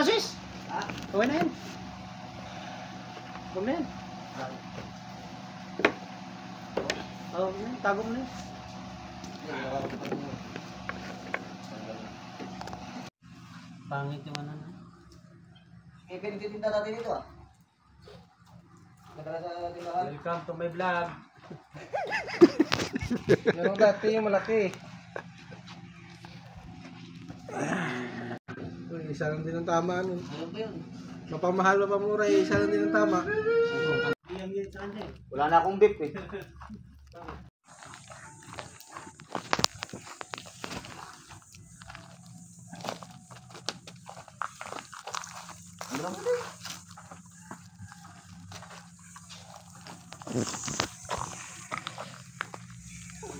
Francis? Ha? Okay na yan. Huwag na yan. Oo, tago mo na yan. Pangit yung ano na. Eh, pinititinda natin ito ah. Nagkala sa tindahan. Welcome to my vlog. Yung dati yung malaki. Uy, isa lang din ang tama. Ano? Ano ba yun? Mapamahal, mapamura, isa lang din ang tama. Wala na akong beef eh. Ano naman eh?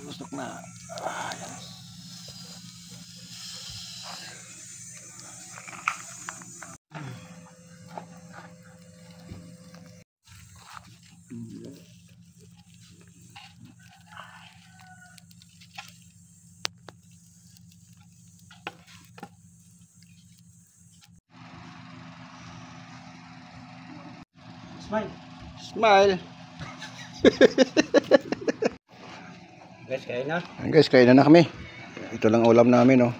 Gusto na. Smile. Smile. Guys, kaya na. Guys, kain na kami. Ito lang ulam namin, oh.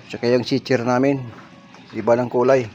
Tsaka yung chichir namin. Iba ng kulay.